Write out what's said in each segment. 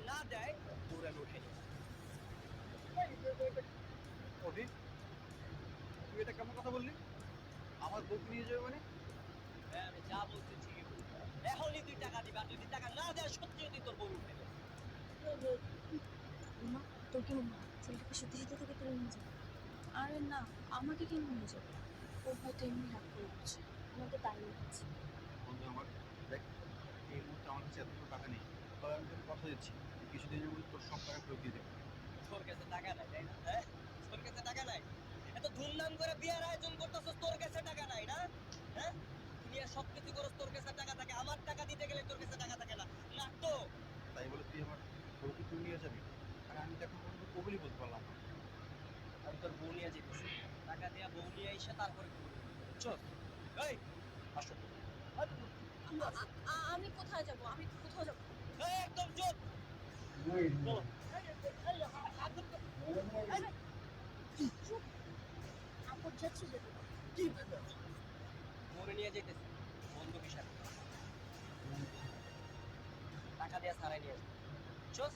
না দেয় তোর আমি উঠে নিই। অভি, তুই এটা কেমন কথা বললি? আমার বউকে নিয়ে যাবে মানে? হ্যাঁ, আমি যা বলছি ঠিকই বলছি। এখনই তুই টাকা দিবি, আর যদি টাকা না দেয় সত্যি তুই তোর বউ উঠে নেবে। মা, তোর কি মনে হয় ছেলেটাকে সত্যি সত্যি থেকে তুলে নিয়ে যাবে? আরে না, আমাকে কেন নিয়ে যাবে? ও হয়তো এমনি রাগ করে বলছে, আমাকে তাই মনে হচ্ছে। বন্ধু আমার, দেখ, এই মুহূর্তে আমার কাছে এতগুলো টাকা নেই, তবে আমি তোকে কথা দিচ্ছি কিছুদিনের মধ্যে তোর সব টাকা ফেরত দিয়ে দেবো। তোর কাছে টাকা নাই তাই না? হ্যাঁ, তোর কাছে টাকা নাই? এত ধুমধাম করে বিয়ের আয়োজন করতেছস, তোর কাছে টাকা নাই না? হ্যাঁ, দুনিয়ার সবকিছু করস, তোর কাছে টাকা থাকে। আমার টাকা দিতে গেলে তোর কাছে টাকা থাকে না। না তো। তাই বলে তুই আমার বউকে তুই নিয়ে যাবি? আর আমি তো এখন পর্যন্ত কবুলই বলতে পারলাম না। আমি তোর বউ নিয়ে যেতেছি, টাকা দিয়া বউ নিয়ে এসে তারপরে করবো। বুঝছস? এই আসো। আমি কোথায় যাব? আমি কোথাও যাব? এই একদম চুপ। চলো। আপদ যাচ্ছে যেতে। কি বউরে নিয়ে যেতেছি বন্দুক হিসাবে, টাকা দিয়া সারাই নিয়ে আসবো। বুঝছস?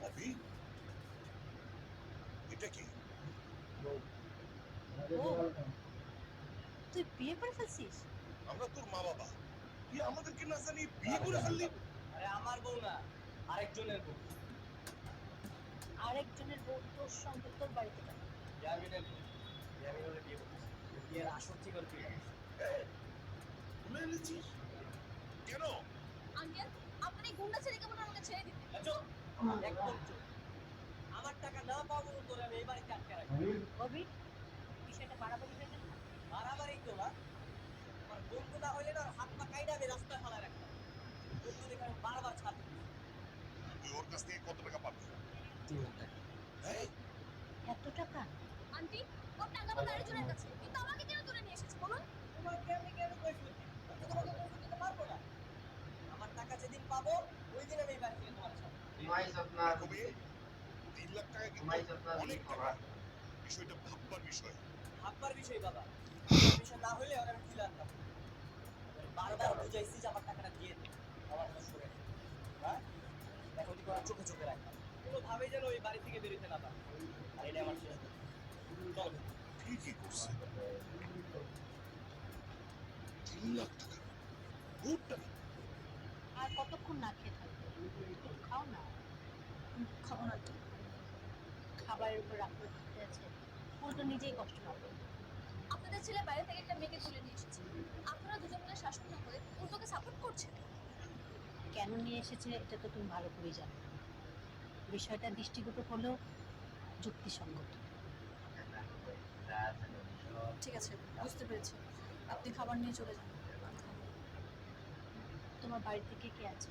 অভি, এটা কি? ও, তুই বিয়ে করে ফেলছিস? আমরা তোর মা বাবা, তুই আমাদেরকে না জানি বিয়ে করে ফেললি? আরে আমার বউ না, আরেকজনের বউ। আরেকজনের বউ তোর সঙ্গে তোর বাড়িতে যাবে? ইয়ামিনের বউ। ইয়ামিন হলে বিয়ে করতেছি। বিয়ের আসর ঠিক করে তুই জানিস। ভুলে এনেছিস? কেন? আঙ্কেল, আপনার এই গুন্ডা ছেলেকে মনে হয় আমাকে ছেড়ে দিতে। চুপ, একদম চুপ। আমার টাকা না পাবো তোরে আমি এই বাড়িতে আটকে রাখবো। ববি, বিষয়টা বাড়াবাড়ি হয়ে গেল না? বাড়াবাড়ি তো না, আমার বন্ধু না হইলে না হাত পা কাইটা আমি রাস্তায় ফালায় রাখতাম। বন্ধু দেখে আমি বারবার ছাড় দিই। তুই ওর কাছ থেকে কত টাকা পাবি? 3 লাখ টাকা। এই, এত টাকা? আন্টি, ওর টাকা আমার আরেকজনের কাছে, কিন্তু আমাকে কেন তুলে নিয়ে এসেছে বলুন? তোমাকে আমি কেন কৈফিয়ত দিব? আমি তো তোমাকে কৈফিয়ত দিতে পারবো না। আমার টাকা যেদিন পাবো ওই দিন আমি এই বাড়ি থেকে তোমার ছাড়বো। কবি, 3 লাখ টাকা কিন্তু অনেক টাকা। বিষয়টা ভাববার বিষয়। ভাববার বিষয় বাবা, ভাববার বিষয় না হলে ওরা আমি তুলে আনতাম। আমি বারবার বুঝাইছি যে আমার টাকাটা দিয়ে দে, আমার কথা শুনে নে। হ্যাঁ, এখন থেকে ওরা চোখে চোখে রাখতাম, কোনোভাবেই যেন ওই বাড়ি থেকে বেরোতে না পারে। আর এটা আমার শেষ কথা। চলো। ঠিকই করছে। 3 লাখ টাকা, খুব টাকা। আর কতক্ষণ না খেয়ে থাকবে? একটু খাও না। খাবো না তো। খাবারের উপর রাগ করে থাকতে আছে, উল্টো নিজেই কষ্ট পাবে। আপনাদের ছেলে বাইরে থেকে একটা মেয়েকে তুলে নিয়ে এসেছে, আপনারা দুজন মিলে শাসন না করে উল্টোকে সাপোর্ট করছেন। কেন নিয়ে এসেছে এটা তো তুমি ভালো করেই জানো। বিষয়টা দৃষ্টিগত হলেও যুক্তিসঙ্গত। ঠিক আছে, বুঝতে পেরেছি। আপনি খাবার নিয়ে চলে যান। তোমার বাড়িতে কে কে আছে?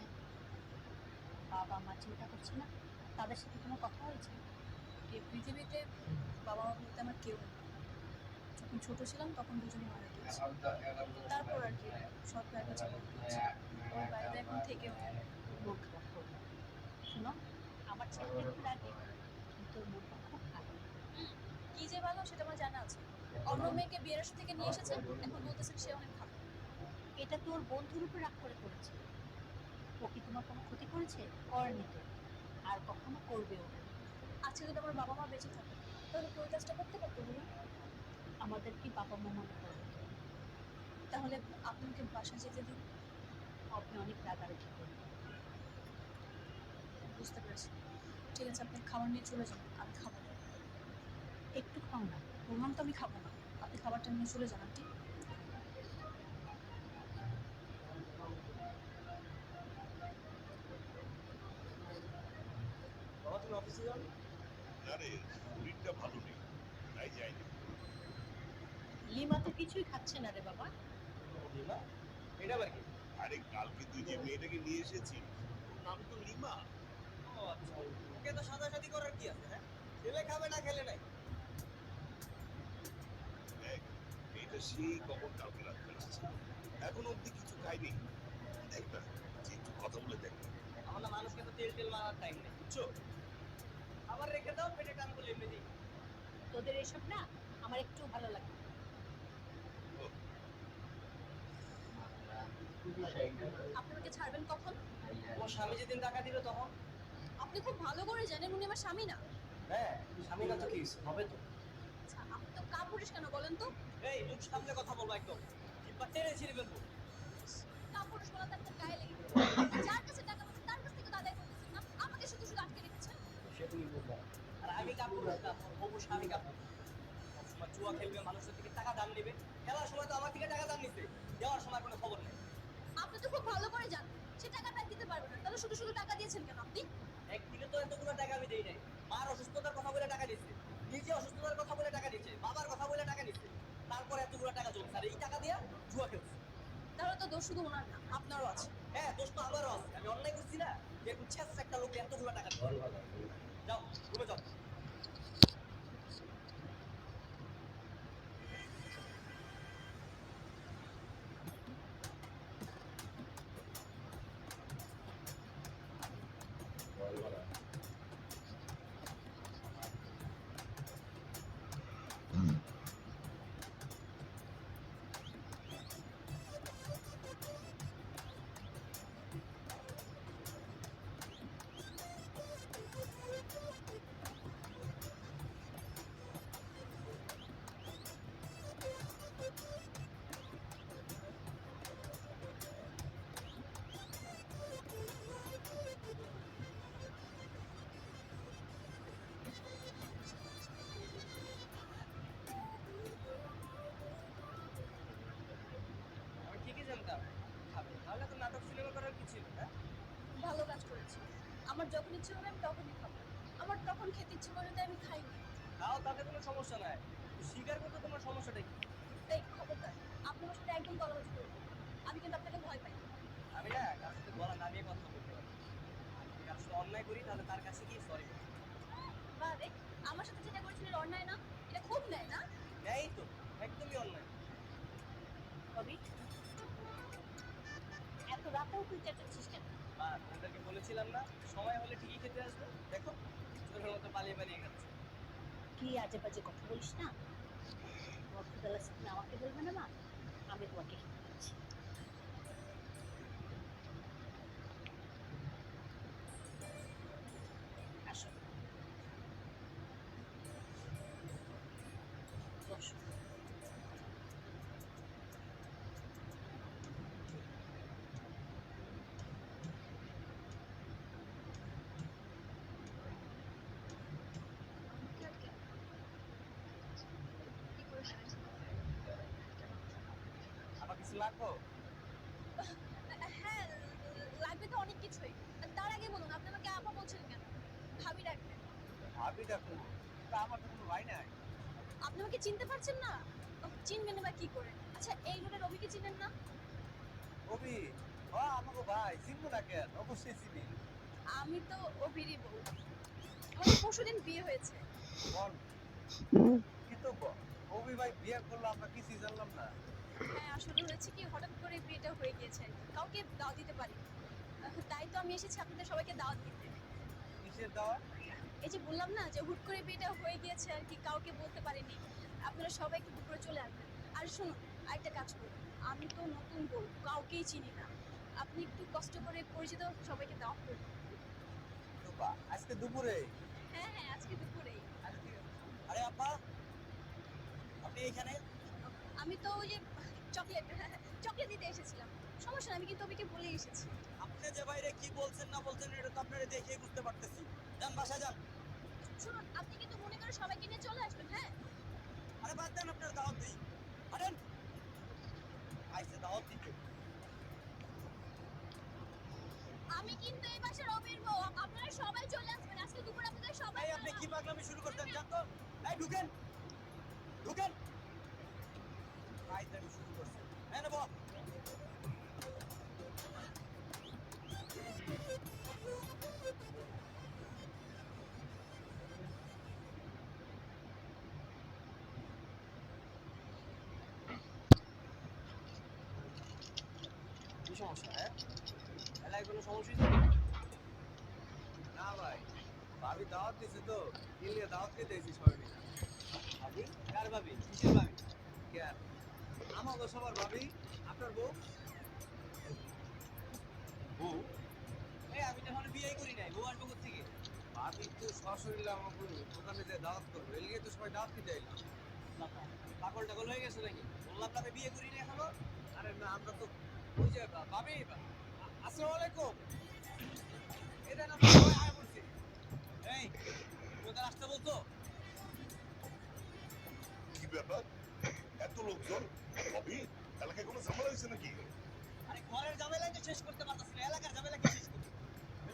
বাবা মা চিন্তা করছে না? তাদের সাথে তোমার কথা হয়েছে? এই পৃথিবীতে বাবা মা বলতে আমার কেউ নেই। যখন ছোট ছিলাম তখন দুজনে মারা গিয়েছে। তারপর আর কি সব জায়গা জীবন দিয়েছে। ওই বাড়িতে এখন থেকেও নেই। মন খারাপ করবে। শোনো, আমার ছেলেটা একটু রাগি, কিন্তু ওর মনটা খুব ভালো। কি যে ভালো সেটা আমার জানা আছে। অন্য মেয়েকে বিয়ের আসর থেকে নিয়ে এসেছে, এখন বলতেছেন সে অনেক ভালো। এটা তো ওর বন্ধুর উপর রাগ করে করেছে। ও কি তোমার কোনো ক্ষতি করেছে? করেনি তো, আর কখনো করবেও না। আজকে যদি আমার বাবা মা বেঁচে থাকে তাহলে কি ওই কাজটা করতে পারতো বলুন? আমাদের কি বাবা মা মনে করবে তো? তাহলে আপনাকে বাসা যেতে দিন। আপনি অনেক রাগারাগি করবেন। বুঝতে পেরেছি। ঠিক আছে, আপনি খাবার নিয়ে চলে যান, আমি খাবো না। একটু খাও না। বললাম তো আমি খাবো না, আপনি খাবারটা নিয়ে চলে যান আন্টি। বাবা তুমি অফিসে যাও? না রে, শরীরটা ভালো নেই, তাই যাইনি। লিমা তো কিছুই খাচ্ছে না রে বাবা। লিমা? এটা আবার কি? আরে কালকে তুই যে মেয়েটাকে নিয়ে এসেছিস, ওর নাম তো লিমা। ও আচ্ছা, ওকে তো সাদাসাদি করার কি আছে? হ্যাঁ, খেলে খাবে না খেলে নাই। দেখ, মেয়েটা সেই কখন কালকে রাত্রে আসছে, এখনো অব্দি কিছু খাইনি। দেখ না, যে একটু কথা বলে দেখ না। আমার না মানুষকে তো তেল টেল মারার টাইম নেই, বুঝছো? খাবার আমার রেখে দাও, পেটে টান বলে এমনি দিই। তোদের এসব না আমার একটু ভালো লাগে না। আপনি আমাকে ছাড়বেন কখন? তোমার স্বামী যেদিন টাকা দিবে তখন। আপনি খুব ভালো করে জানেন উনি আমার স্বামী না। হ্যাঁ, স্বামী না তো কি হইছে? হবে তো। আচ্ছা আপনি তো কাপুরুষ কেন বলেন তো? এই মুখ সামলে কথা বলবা একদম। জিহ্বা টেনে ছিঁড়ে ফেলবো। কাপুরুষ বলা তো আপনার গায়ে লেগে গেছে। আপনি যার কাছে টাকা পাচ্ছেন তার কাছ থেকে তো আদায় করতেছেন না, আমাকে শুধু শুধু আটকে রেখেছেন। সে তুমি বলবা। আর আমি কাপুরুষ না, হবু স্বামী কাপুরুষ। সবসময় জুয়া খেলবে, মানুষের থেকে টাকা দাম নেবে। খেলার সময় তো আমার থেকে টাকা দাম নিছে, দেওয়ার সময় কোনো খবর নেই। আপনি তো খুব ভালো করে জানেন সে টাকাটা দিতে পারবে না, তাহলে শুধু শুধু টাকা দিয়েছেন কেন আপনি? একদিনে তো এতগুলো টাকা আমি দেই নাই। মার অসুস্থতার কথা বলে টাকা দিচ্ছে, নিজে অসুস্থতার কথা বলে টাকা দিচ্ছে, বাবার কথা বলে টাকা দিচ্ছে, তারপর এতগুলো টাকা জমছে। আর এই টাকা দিয়া জুয়া খেলছে। তাহলে তো দোষ শুধু ওনার না, আপনারও আছে। হ্যাঁ, দোষ তো আমারও আছে। আমি অন্যায় করছি না যে একটু ছেঁচা একটা লোক এতগুলো টাকা দিচ্ছে। যাও রুমে যাও। আমি ঠিকই জানতাম খাবে, তাহলে তো নাটক সিনেমা করার কিছু না। ভালো কাজ করেছি। আমার যখন ইচ্ছে হবে আমি তখনই খাবো। আমার তখন খেতে ইচ্ছে করে তাই আমি খাই না। তাও তাতে কোনো সমস্যা নাই। স্বীকার করতে তোমার সমস্যাটা কি? এই খবরদার, আপনি আমার সাথে একদম গলাবাজি করবেন না। আমি কিন্তু আপনাকে ভয় পাই না। আমি না কার সাথে গলা নামিয়ে কথা বলতে পারি। আমি কার সাথে অন্যায় করি তাহলে তার কাছে গিয়ে সরি বলি। বারে, আমার সাথে যেটা করেছিলেন অন্যায় না? এটা খুব নেয় না? এই তো একদমই অন্যায়। রবি, এত রাতেও তুই চেঁচাচ্ছিস কেন? আর ওদেরকে বলেছিলাম না সময় হলে ঠিকই খেতে আসবে। দেখো চোরের মতো পালিয়ে পালিয়ে খাচ্ছে। কি আজে বাজে কথা বলিস না। তোমার ক্ষুদা লাগছে তুমি আমাকে বলবে না মা, আমি তোমাকে খেতে দিচ্ছি। আসো বসো। আবার কিছু লাগবো? হ্যাঁ, লাগবে তো অনেক কিছুই। তার আগে বলুন আপনি আমাকে আপা বলছেন কেন? ভাবি ডাকবেন। ভাবি দেখো, তা আমার তো কোনো ভাই নাই। আপনি আমাকে চিনতে পারছেন না? চিনবেন না বা কি করে? আচ্ছা এই রোডে রবিকে চিনেন না? কবি ও আমাকে ভাই চিনবো না কেন, অবশ্যই চিনি। আমি তো অভিরই বউ। আমাদের পরশুদিন বিয়ে হয়েছে। বল কি তো বল, কবি ভাই বিয়ে করলো আমরা কিছুই জানলাম না। হ্যাঁ আসলে হয়েছে কি হঠাৎ করে বিয়েটা হয়ে গিয়েছে আর কি। কাউকে দাওয়াত দিতে পারি তাই তো আমি এসেছি আপনাদের সবাইকে দাওয়াত দিতে। কিসের দাওয়া? এই যে বললাম না যে হুট করে বিয়েটা হয়ে গিয়েছে আর কি, কাউকে বলতে পারিনি। আপনারা সবাই একটু দুপুরে চলে আসবেন। আর শুনুন আরেকটা কাজ করুন, আমি তো নতুন বউ, কাউকেই চিনি না। আপনি একটু কষ্ট করে পরিচিত সবাইকে দাওয়াত করুন। রূপা আজকে দুপুরে? হ্যাঁ হ্যাঁ আজকে দুপুরেই। আরে আপা আপনি এখানে? আমি তো ওই যে চকলেট চকলেট দিতে এসেছিলাম। সমস্যা না, আমি কিন্তু ওকে বলে এসেছি। আপনি যে বাইরে কি বলছেন না বলছেন এটা তো আপনারা দেখেই বুঝতে পারতেছি। যান বাসা যান। শুনুন আপনি কিন্তু মনে করে সবাইকে নিয়ে চলে আসবেন। হ্যাঁ আরে বাদ দেন, আপনার দাওয়াত দিই। আরেন আইসে দাওয়াত দিতে। আমি কিন্তু এই বাসার অবির বউ, আপনারা সবাই চলে আসবেন আজকে দুপুরে আপনাদের সবাই। এই আপনি কি পাগলামি শুরু করতেন জান তো? এই ঢুকেন ঢুকেন। আইতে শুরু করছে। হ্যাঁ নেব। কি সমস্যা? হ্যাঁ এলাকায় কোনো সমস্যা হয়েছে? না ভাই ভাবি দাওয়াত দিছে তো কিনলে দাওয়াত খেতে এসেছি সবাই মিলে। ভাবি কার ভাবি কিসের ভাবি কেন আমাকে সবার ভাবি আপনার বউ বউ এই আমি তো এখনো বিয়েই করি নাই বউ আসবো থেকে ভাবি তো সশরীরে আমাকে দোকানে যে দাওয়াত করবো এলিগে তো সবাই দাওয়াত খেতে এলাম। পাগল টাগল হয়ে গেছে নাকি বললাম না আমি বিয়ে করি নাই এখনো আরে না আমরা তো ওই যে ভাবি আসসালামু আলাইকুম এটা না সবাই আয় বলছি। এই তোদের আসতে বলতো কি ব্যাপার এত লোকজন কবি এলাকায় কোনো ঝামেলা হয়েছে নাকি আরে ঘরের ঝামেলাই তো শেষ করতে পারতাছি না এলাকার ঝামেলা কি শেষ করবি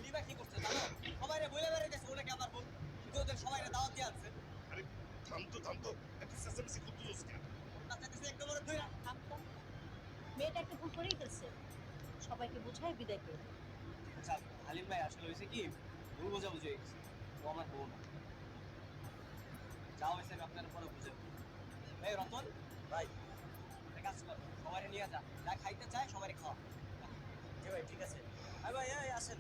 লিবা কি করছে জানো সবাই রে বইলে বেড়াইতেছে ওনাকে আমার বউ কিন্তু ওদের সবাই রে দাওয়াত দিয়ে আনছে আরে থামতো একটা চেঁচামেচি করতে যাস কেন না চাইতেছে একদম ওরা ধুই থামতাম মেয়েটা একটা ভুল করেই ফেলছে সবাইকে বুঝায় বিদায় করে দিই। আচ্ছা হালিম ভাই আসলে হয়েছে কি ভুল বোঝাবুঝি হয়ে গেছে ও আমার বউ না যা হয়েছে আমি আপনার পরে বুঝে দেবো। এই রতন ভাই একটা কাজ কর সবাই নিয়ে যা যা খাইতে চায় সবাই খাওয়া জি ভাই ঠিক আছে ভাই ভাই এই আসেন